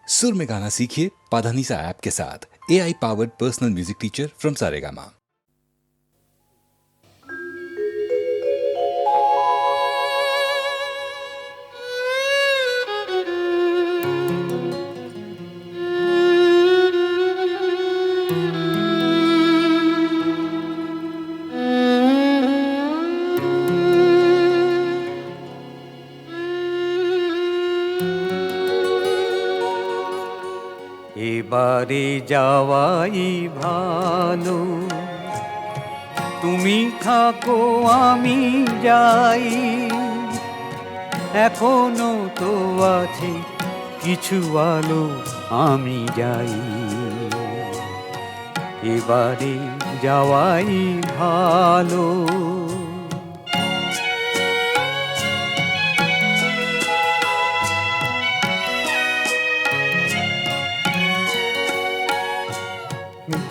सुर में गाना सीखिए पाधानीसा ऐप के साथ। AI powered personal music teacher from Saregama. এবারে যাওয়াই ভালো, তুমি থাকো আমি যাই, এখনো তো আছে কিছু আলো আমি যাই। এবারে যাওয়াই ভালো।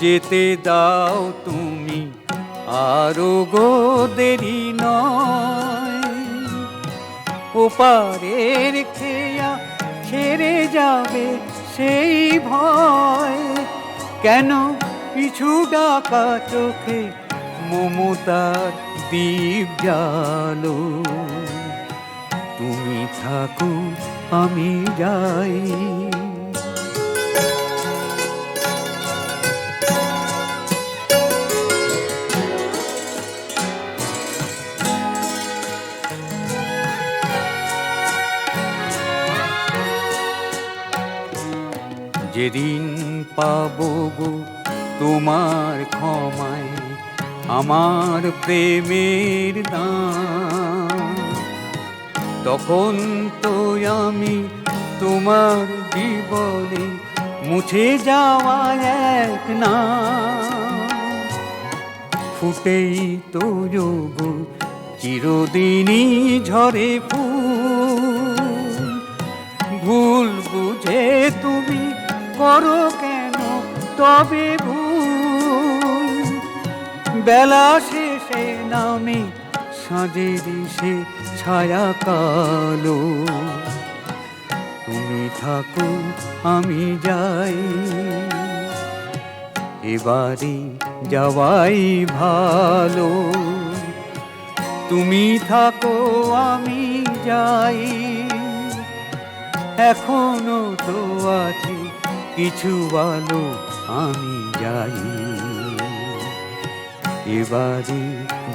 যেতে দাও তুমি আরো গো, দেরি নয়, ওপারের খেয়া ছেড়ে যাবে সেই ভয়। কেন পিছু ডাকা চোখে মমতার দীপ জালো, তুমি থাকো আমি যাই। যেদিন পাবো গো তোমার ক্ষমায় আমার প্রেমের দান, তখন তো আমি তোমার জীবনে মুছে যাওয়া এক না। ফুটেই তো যোগ চিরদিনই ঝরে ফুল, ভুল বুঝে তুমি করো কেন তবে ভুল। বেলা শেষে নামে সাঁঝের সে ছায়া কালো, তুমি থাকো আমি যাই। এবারে যাওয়াই ভালো, তুমি থাকো আমি যাই, এখনো তো আছে কিছু আলো আমি যাই। এবারে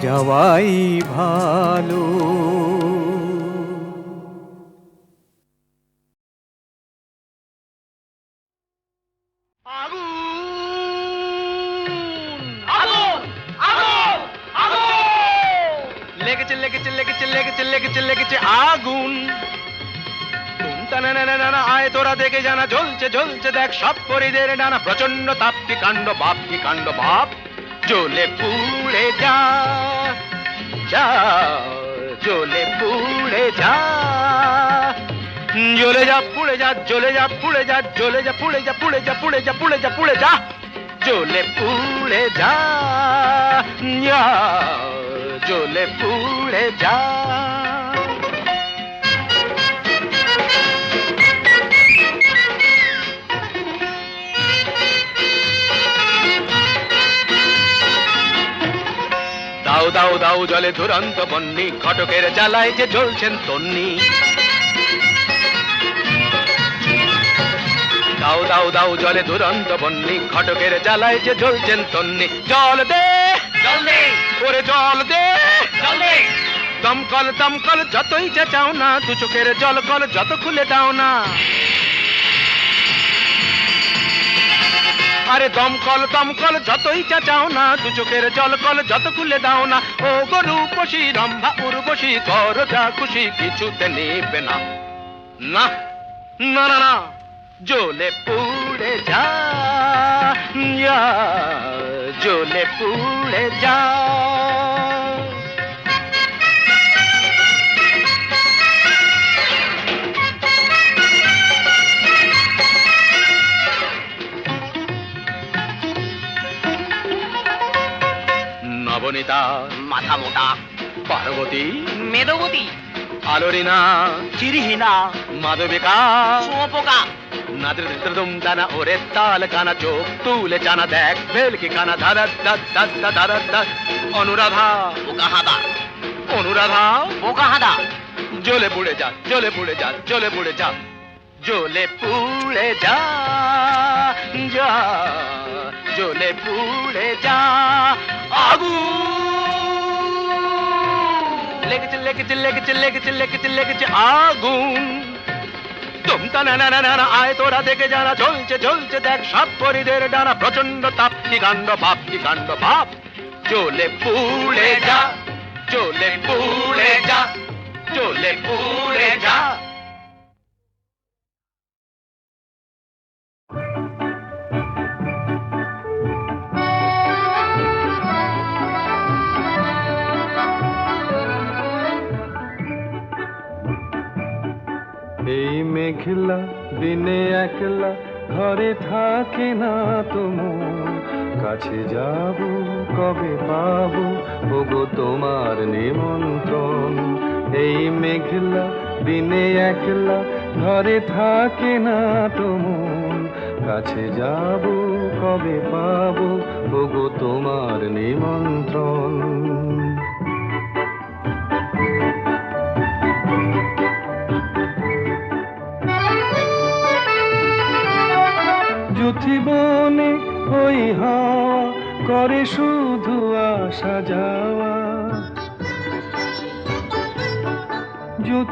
যাওয়াই ভালো। লেগেছে লেগেছে লেগেছে লেগেছে লেগেছে লেগেছে আগুন। আয় তোরা দেখে জানা, জ্বলছে জ্বলছে দেখ সব পরিদের ডানা, প্রচন্ড তাপ্তি কাণ্ড বাপ কি কাণ্ড বাপ। জ্বলে পুড়ে যা যা, জ্বলে পুড়ে যা, জ্বলে যা পুড়ে যা, জ্বলে যা পুড়ে যা, জ্বলে যা পুড়ে যা, পুড়ে যা পুড়ে যা, পুড়ে যা পুড়ে যা, জ্বলে পুড়ে যা, জ্বলে পুড়ে যা। দাও দাও দাও জলে দুরন্ত বন্যি, ঘটকের জ্বালায় যে জ্বলছেন তন্নি। দাও দাও দাও জলে দুরন্ত বন্যি, ঘটকের জ্বালায় যে জ্বলছেন তন্নি। জল দে জল দে ওরে জল দে জল দে, দমকল দমকল যতই যা চাও না, দু চোখের জল কল যত খুলে দাও না। আরে দমকল দমকল যতই যা চাও না, দু চোখের জল কল যত খুলে দাও না। ও গরু পশি রম্ভা উর্বশী, কর যা খুশি কিছুতে নেবে না। না না না না, জ্বলে পুড়ে যা, জ্বলে পুড়ে যা। নবনীতা মাথা মোটা, পার্বতী মেদবতী, আলোরিনা চিরিহীনা, মাধবিকা শুঁয়োপোকা, নাদের দুম দানা ওরে তাল কানা চোখ তুলে জানা দেখ ভেলকি কানা ধারা ধারা অনুরাধা বোকা হাদা অনুরাধা বোকা হাদা জ্বলে পুড়ে যা জ্বলে পুড়ে যা জ্বলে পুড়ে যা জ্বলে পুড়ে যা যা জ্বলে পুড়ে যা আগুন লেগেছে লেগেছে লেগেছে লেগেছে লেগেছে লেগেছে আগুন তুম টানা না না না আয় তোরা দেখে যারা জ্বলছে জ্বলছে দেখ সব পরিদের ডানা প্রচন্ড তাপ কি কাণ্ড ভাব কি কাণ্ড ভাব জ্বলে পুড়ে যা জ্বলে পুড়ে যা জ্বলে পুড়ে যা এই মেঘলা দিনে একলা ঘরে থাকে না তোমার কাছে যাব কবে পাবো ওগো তোমার নিমন্ত্রণ এই মেঘলা দিনে একলা ঘরে থাকে না তোমার কাছে যাব কবে পাবো ওগো তোমার নিমন্ত্রণ জীবনে ওই হাওয়া করে শুধু আসা যাওয়া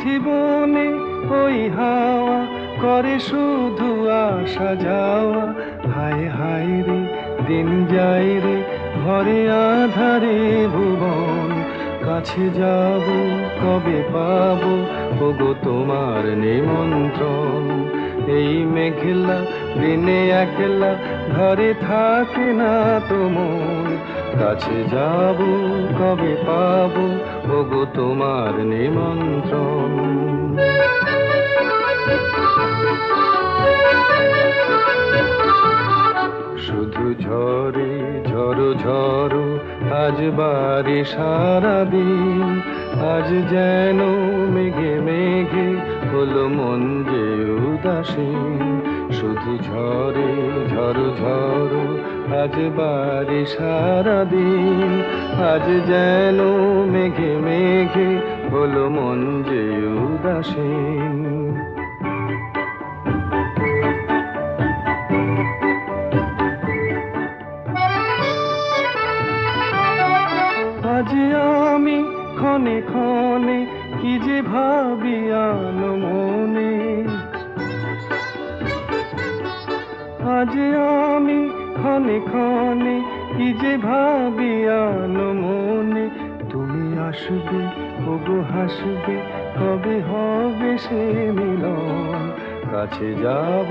জীবনে ওই হাওয়া করে শুধু আসা যাওয়া হায় হায় রে দিন যায় রে ঘরে আধারে ভুবন কাছে যাব কবে পাবো ওগো তোমার নিমন্ত্রণ এই মেঘলা দিনে একলা ঘরে থাকে না তোমার কাছে যাব কবে পাবো ওগো তোমার নিমন্ত্রণ শুধু ঝরে ঝড়ো ঝড়ো আজ বারে সারাদিন আজ যেন মেঘে মেঘে হলো মন যে উদাসীন শুধু ঝরে ঝড়ো ঝড়ো আজ বারে সারাদিন আজ যেন মেঘে মেঘে হলো মন যে উদাসীন আজ আমি ক্ষণে ক্ষণে কি যে ভাবি আনো মনে আজ আমি ক্ষণে ক্ষণে কি যে ভাবি আনো মনে তুমি আসবে ওগো হাসবে কবে হবে সে মিলন কাছে যাব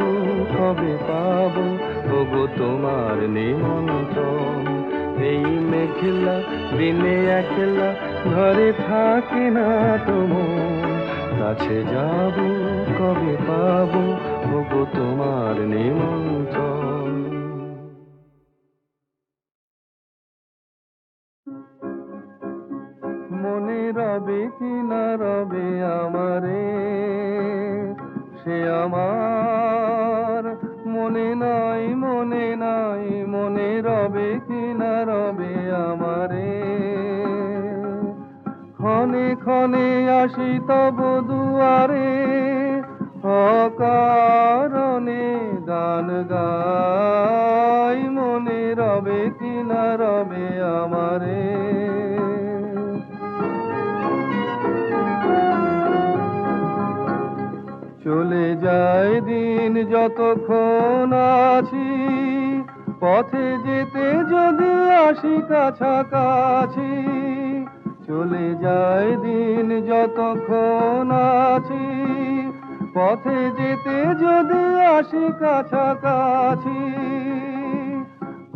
কবে পাবো ওগো তোমার নিমন্ত্রণ এই মেঘলা দিনে একলা ঘরে থাকে না তোমার কাছে যাব কবে পাবো ওগো তোমার নিমন্ত্রণ মনে রবে কি না রবে আমারে সে আমার মনে নাই মনে নাই মনে রবে কি না রবে আমারে ক্ষণে ক্ষণে আসি তব দুয়ারে অকারণে গান গাই মনে রবে কি না রবে আমারে চলে যায় দিন যতক্ষণ আছি পথে যেতে যদি আসি কাছাকাছি চলে যায় দিন যতক্ষণ আছি পথে যেতে যদি আসি কাছাকাছি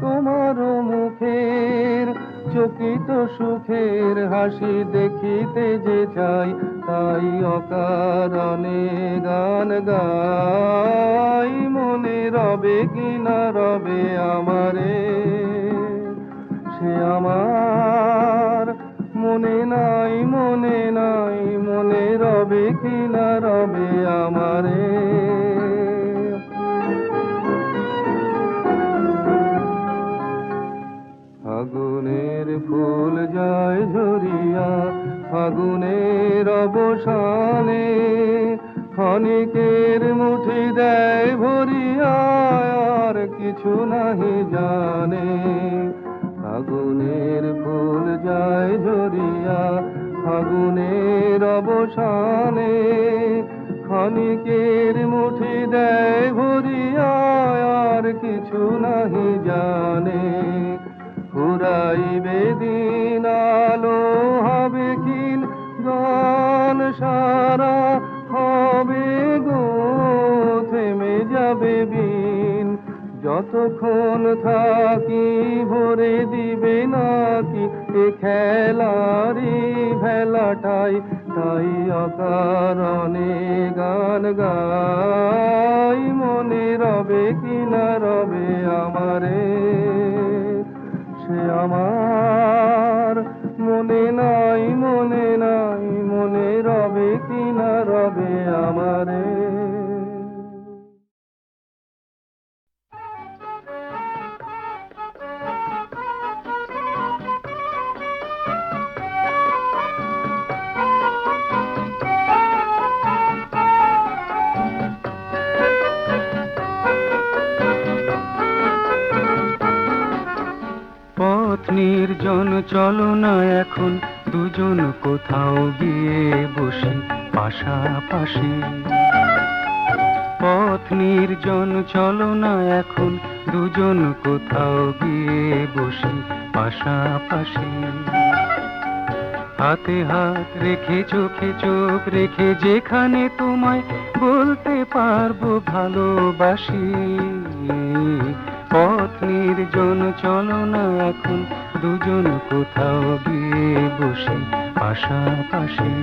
তোমার মুখের চকিত সুখের হাসি দেখিতে যে চাই তাই অকারণে গান গাই মনে রবে কি না রবে আমারে সে আমার মনে নাই মনে নাই মনে রবে কি না রবে আমারে দেয় ভরিয়া আর কিছু নাহি জানে ফাগুনের ফুল যায় ঝরিয়া ফাগুনের অবসানে ক্ষণিকের মুঠি দেয় ভরিয়া আর কিছু নাহি জানে ফুরাইবে দিন আলো হবে ক্ষীণ গান সারা হবে গো থেমে যাবে বিন যতক্ষণ থাকি ভরে দিবে নাকি এ খেলারি ভেলাটাই তাই অকারণে গান গাই মনে রবে কি না রবে আমারে সে আমার মনে নাই মনে নাই মনে রবে কি না রবে আমারে পথ নির্জন চলো না এখন দুজন কোথাও গিয়ে বসি পাশাপাশি পথ নির্জন চলো না এখন দুজন কোথাও গিয়ে বসি পাশাপাশি হাতে হাত রেখে চোখে চোখ রেখে যেখানে তোমায় বলতে পারবো ভালোবাসি পথ নির্জন চলো না এখন দুজন কোথাও গিয়ে বসি পাশাপাশি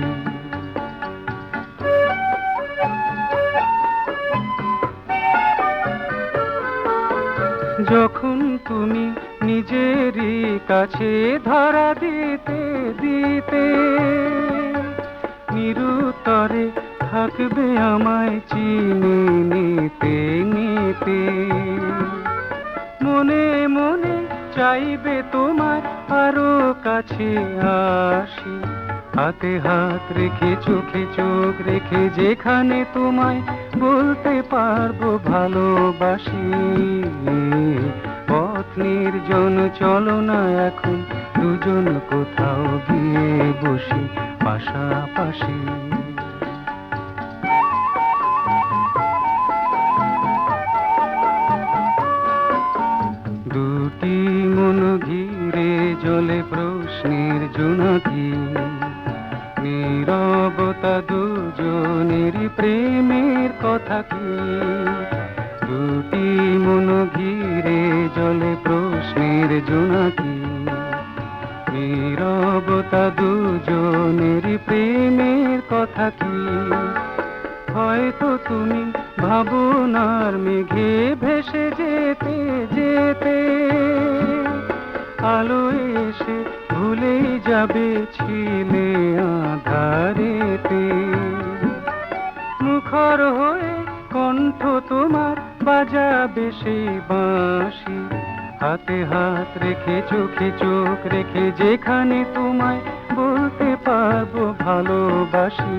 যখন তুমি নিজেরই কাছে ধরা দিতে দিতে নিরুত্তরে থাকবে আমায় চিনে নিতে নিতে মনে মনে চাইবে তোমার আরো কাছে আসি হাতে হাত রেখে চোখে চোখ রেখে যেখানে তোমায় বলতে পারবো ভালোবাসি পথ নির্জন চলো না এখন দুজন কোথাও গিয়ে বসি পাশাপাশি দুটি মন ঘিরে জলে প্রশ্নের জোনাকি নীরবতা দুজনের প্রেমের কথা কি দুটি মন ঘিরে জলে প্রশ্নের জোনাকি নীরবতা দুজনের প্রেমের কথা কি হয়তো তুমি ভাবনার মেঘে ভেসে যেতে যেতে আলো এসে ভুলেই যাবে ছিলে আধারেতে মুখর হয়ে কণ্ঠ তোমার বাজাবে সেই বাঁশি হাতে হাত রেখে চোখে চোখ রেখে যেখানে তোমায় বলতে পারবো ভালোবাসি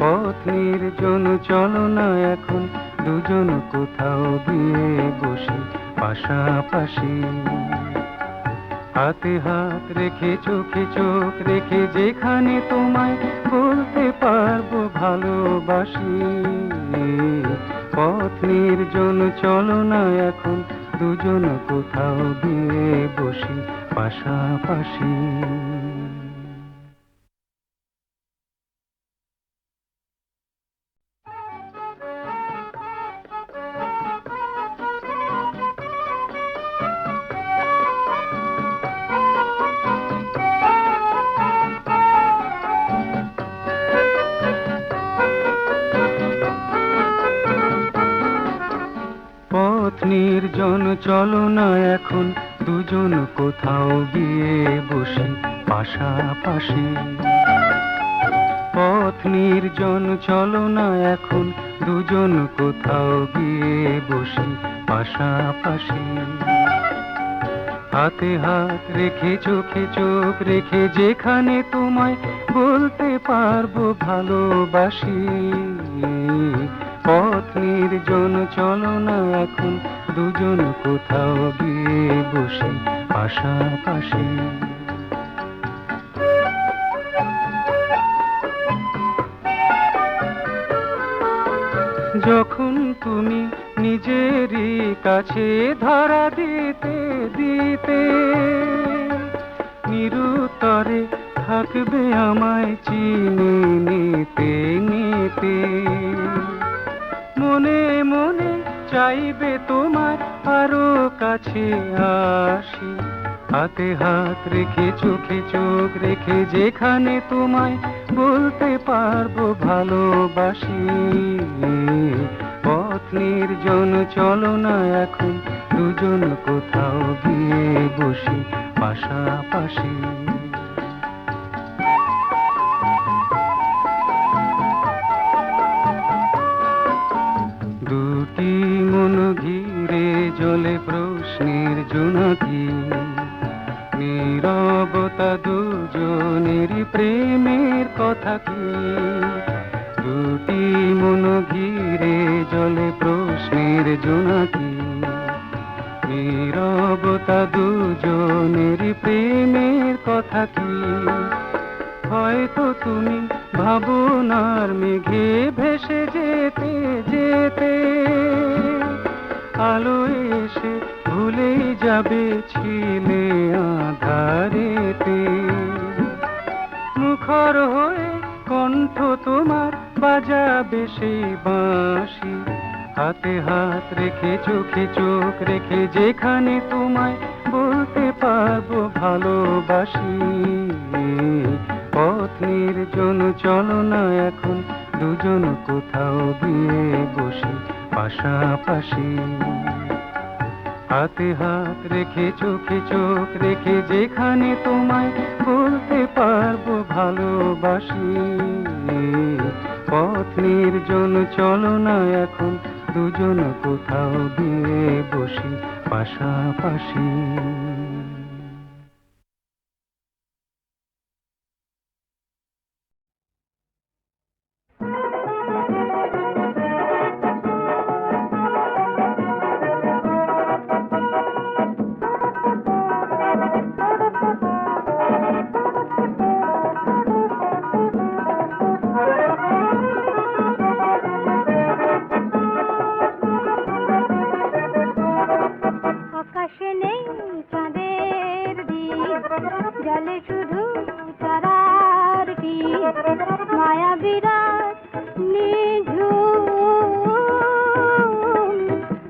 পথ নির্জন চলো না এখন দুজন কোথাও গিয়ে বসি পাশাপাশি হাতে হাত রেখে চোখে চোখ রেখে যেখানে তোমায় বলতে পারবো ভালোবাসি পথ নির্জন চলো না এখন দুজন কোথাও গিয়ে বসি পাশাপাশি পথ নির্জন চলো না এখন দুজন কোথাও গিয়ে বসি পাশাপাশি পথ নির্জন চলো না এখন দুজন কোথাও গিয়ে বসি পাশাপাশি হাতে হাত রেখে চোখে চোখ রেখে যেখানে তোমায় বলতে পারবো ভালোবাসি পথ নির্জন, চলো না এখন দুজন কোথাও গিয়ে বসে পাশাপাশি। যখন তুমি নিজেরই কাছে ধরা দিতে দিতে নিরুত্তরে থাকবে আমায় চিনে নিতে নিতে, মনে মনে চাইবে তোমার আরো কাছে আসি, হাতে হাত রেখে চোখে চোখ রেখে যেখানে তোমায় বলতে পারবো ভালোবাসি। পথ নির্জন, চলো না এখন দুজন কোথাও গিয়ে বসি পাশাপাশি। দুটি মন ঘিরে জ্বলে প্রশ্নের জোনাকি, নীরবতা দুজনেরই প্রেমের কথা কি। দুটি মন ঘিরে জ্বলে প্রশ্নের জোনাকি, নীরবতা দুজনেরই প্রেমের কথা কি। হয়তো তুমি ভাবনার মেঘে ভেসে যেতে যেতে আলো এসে ভুলে যাবে ছিলে আধারেতে। মুখর হয়ে কণ্ঠ তোমার বাজাবে সেই বাঁশি, হাতে হাত রেখে চোখে চোখ রেখে যেখানে তোমায় বলতে পারবো ভালোবাসি। পথ নির্জন, চলো না এখন দুজন কোথাও গিয়ে বসি পাশাপাশি। হাতে হাত রেখে চোখে চোখ রেখে যেখানে তোমায় বলতে পারবো ভালোবাসি। পথ নির্জন, চলো না এখন দুজন কোথাও গিয়ে বসি পাশাপাশি। আকাশে নেই চাঁদের দীপ, জলে শুধু তারার টিপ, মায়া বিরাট নিঝুম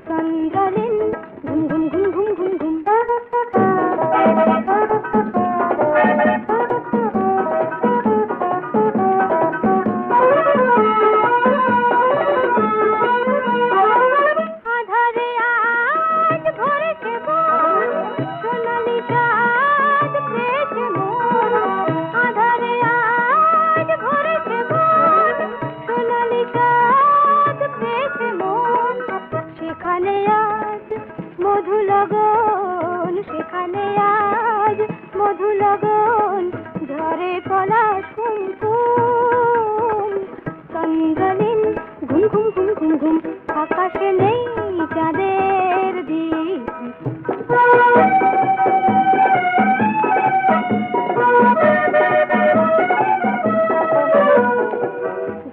চন্দ্রলীন ঘুম ঘুম ঘুম ঘুম ঘুম ঘুম। আধারে আজ ভরেছে মন, সোনালি চাঁদ পেয়েছে মন। আধারে আজ ভরেছে মন, সোনালি চাঁদ পেয়েছে মন। সেখানে আজ মধু লগন, সেখানে আজ মধু লগন, ঝরে পলাশ কুমকুম চন্দ্রলীন ঘুম ঘুম ঘুম ঘুম ঘুম। আকাশে নেই চাঁদের দীপ।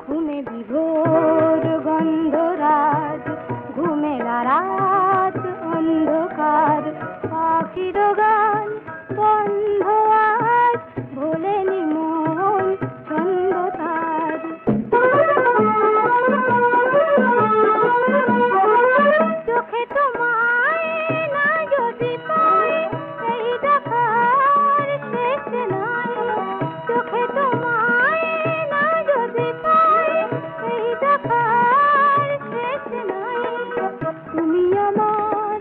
ঘুমে বিভোর গন্ধরাজ, ঘুমে রাত অন্ধকার, পাখির গান বন্ধ আজ, ভোলেনি মন ছন্দ তার। চোখে তোমায় না যদি পাই, এই দেখার শেষ নাই। চোখে তোমায় না যদি পাই, এই দেখার শেষ নাই। তুমি আমার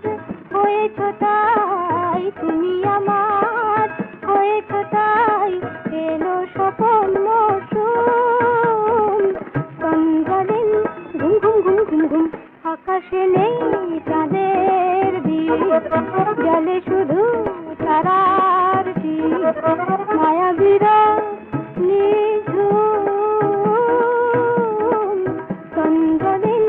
হয়েছ তাই, তুমি আমার হয়েছ তাই, এলো স্বপন মৌসুম চন্দ্রলীন ঘুম ঘুম ঘুম ঘুম ঘুম। আকাশে নেই চাঁদের দীপ, জলে শুধু তারার টিপ, মায়া বিরাট নিঝুম চন্দ্রলীন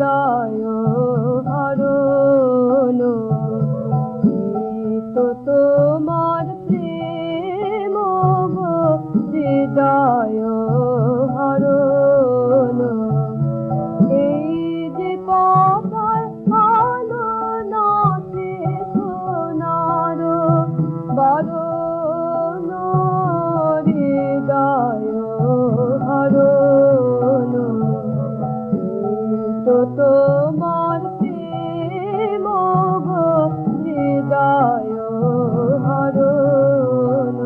হৃদয় হরণ তো তোমার প্রেম গো হৃদয় হরণ এই যে পাতার আলো নাচে সোনার বরণ হৃদয় হরণ তো তোমার প্রেম গো হৃদয় হরণ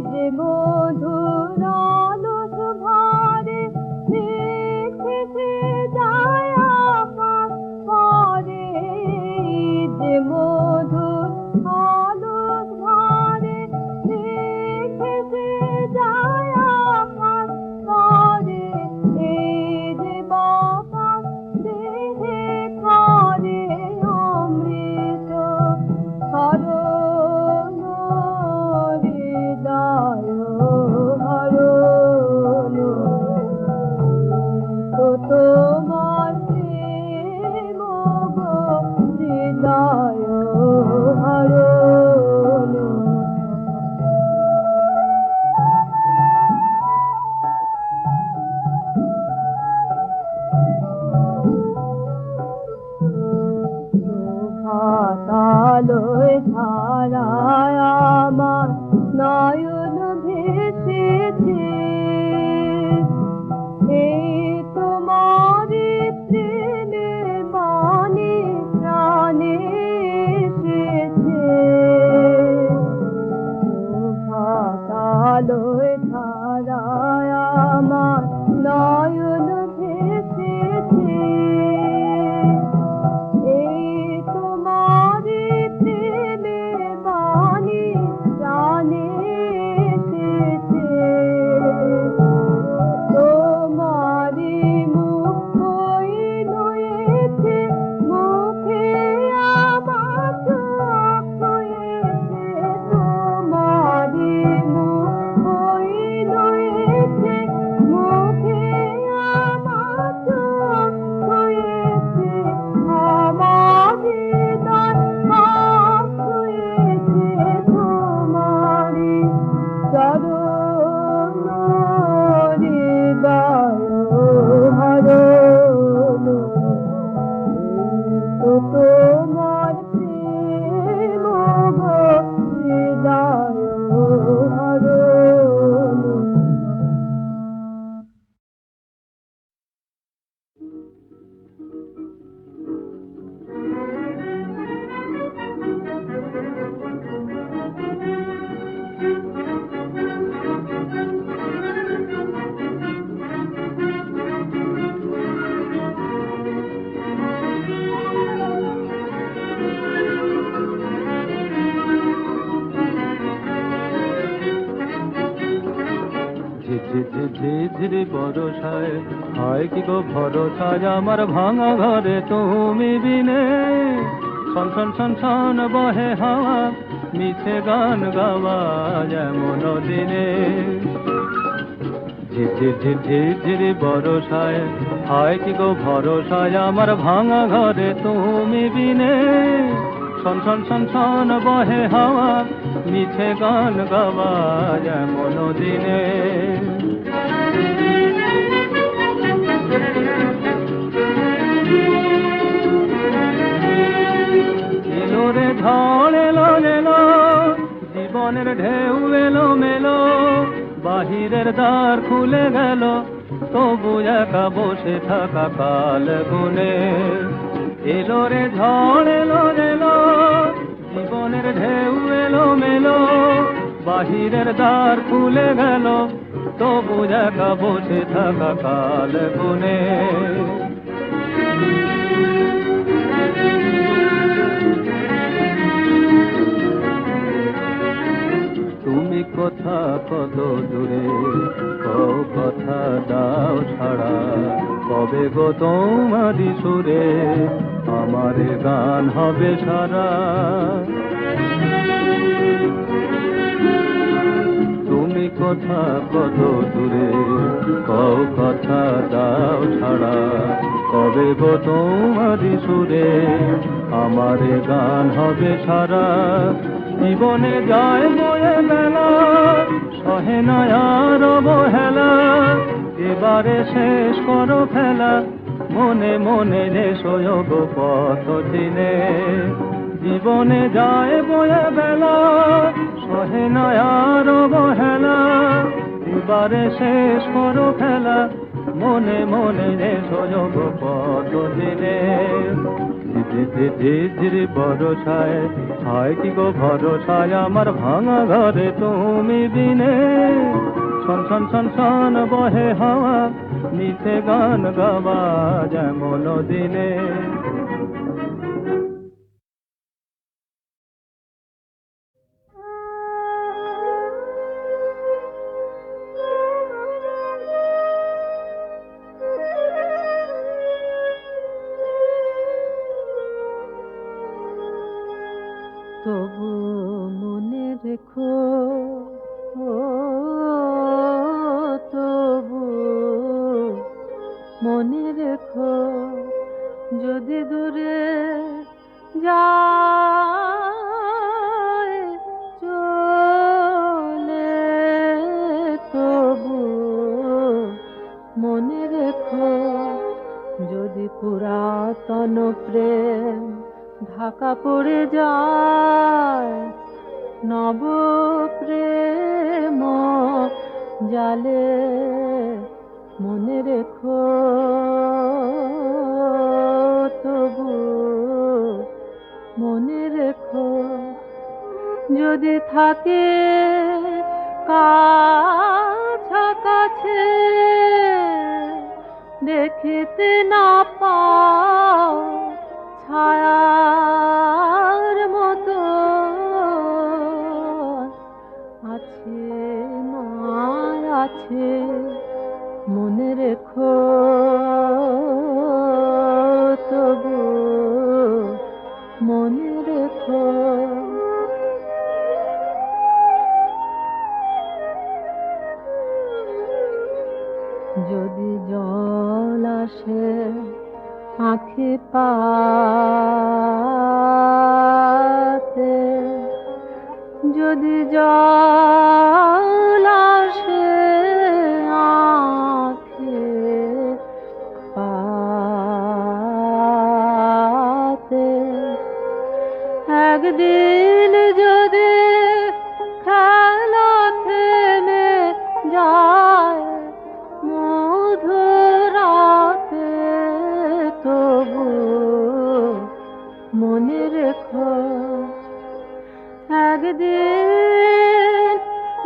যে মধুর আলোক ভারে দেখেছে যায় আকাশ পারে যে মধুর আলোক ভারে দেখেছে যায় আকাশ পারে এই যে বাতাস দেহে করে অমৃত হরণ হৃদয় হরণ তো তোমার প্রেম গো হৃদয় হরণ ভাতালয় ধারায় আমার নয়ন ভেসেছে এই তোমারি প্রেমের বাণী প্রাণে এসেছে ভাতালয় ধারায় আমার নয়ন ভেসেছে এই তোমারি প্রেমের বাণী প্রাণে এসেছে তোমারি মুখ হয়েছে মুখে আমার চোখ হয়েছে তোমারি মুখ হয়েছে মুখে আমার চোখ হয়েছে আমার হৃদয় হাত হয়েছে তোমারি চরণ হৃদয় হরণ তো তোমার প্রেম গো হৃদয় হরণ ঝিঝিরি বরষায় হয় কি গো ভরসায় আমার ভাঙা ঘরে তুমি বিনে শন শন শন শন বহে হাওয়া মিছে গান গাওয়া যেমন দিনে ঝিঝিরি বরষায় হয় কি গো ভরসায় আমার ভাঙা ঘরে তুমি বিনে শন শন শন শন বহে হাওয়া মিছে গান গাওয়া যেমন দিনে এলো রে ঝড় এলো এলো জীবনের ঢেউ এলো মেলো বাহিরের দ্বার খুলে গেল তবু একা বসে থাকা কাল গুনে এলো রে ঝড় এলো এলো জীবনের ঢেউ এলো মেলো বাহিরের দ্বার খুলে গেল তবু একা বসে থাকা কাল গুনে তুমি কথা কত দূরে কথা দাও ছাড়া কবে গো তোমারি সুরে আমার গান হবে সারা। তুমি কথা কত দূরে, কও কথা দাও ছাড়া, কবে গো তোমারি সুরে আমার গান হবে সারা। জীবনে যায় বয়ে বেলা, সহে না আর অবহেলা, এবারে শেষ করো খেলা, মনে মনে এসো গো পথ চিনে। জীবনে যায় বয়ে বেলা, সহে না আর অবহেলা, এবারে শেষ করো খেলা, মনে মনে এসো গো পথ চিনে। ঝিঝিরি বরষায় হয় কি গো ভরসায় আমার ভাঙা ঘরে তুমি বিনে। শন শন শন শন বহে হাওয়া, মিছে গান গাওয়া যেমন দিনে। তবু মনে রেখো, ও তবু মনে রেখো, যদি দূরে যায় চলে, তবু মনে রেখো, যদি পুরাতন প্রেম ঢাকা পড়ে যায়, নব প্রেম জালে, মনে রেখো, তবু মনে রেখো, যদি থাকে কাছাকাছি, দেখিতে না পাও ছায়ার মতো, আছে না আছে, মনে রেখো, তবু মনে রেখো। যদি জল আসে আঁখি পাতে, যদি জল আসে আঁখি পাতে, একদিন যদি খেলা থেমে যায় মধুরাতে, তবু মনে রেখো, একদিন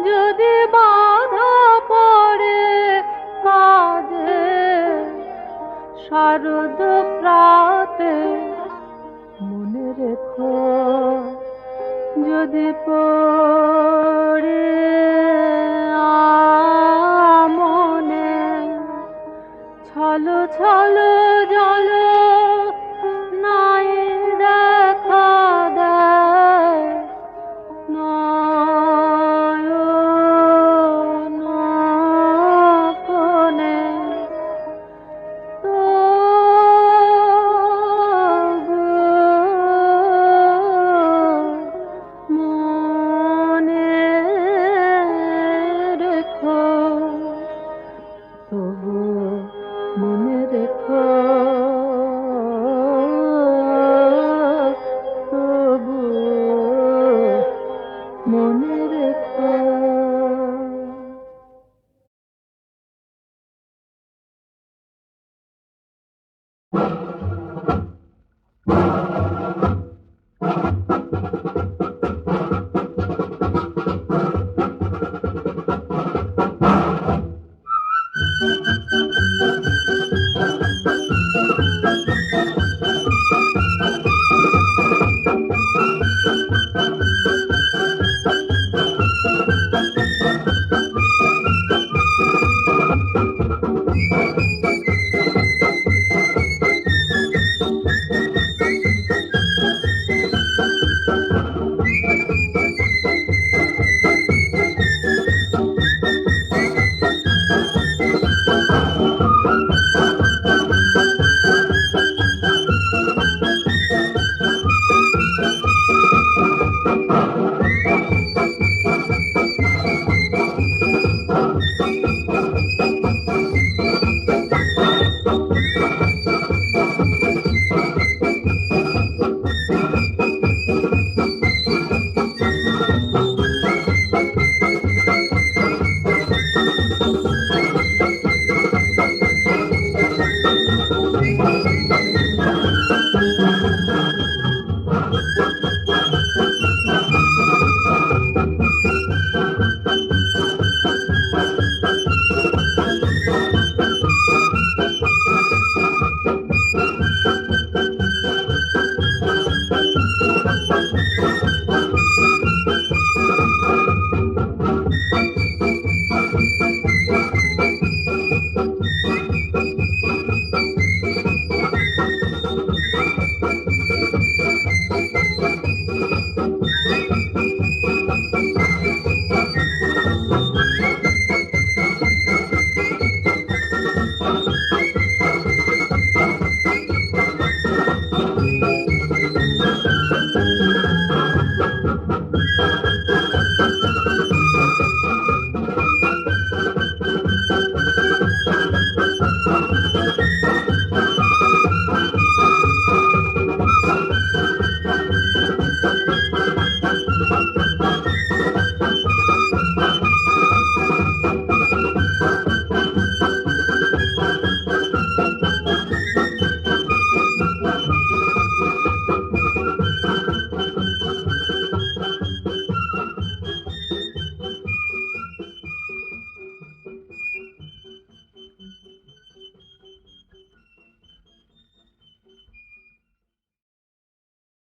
যদি বাধা পড়ে কাজে শারদ প্রাতে, মনে রেখো, যদি পড়ে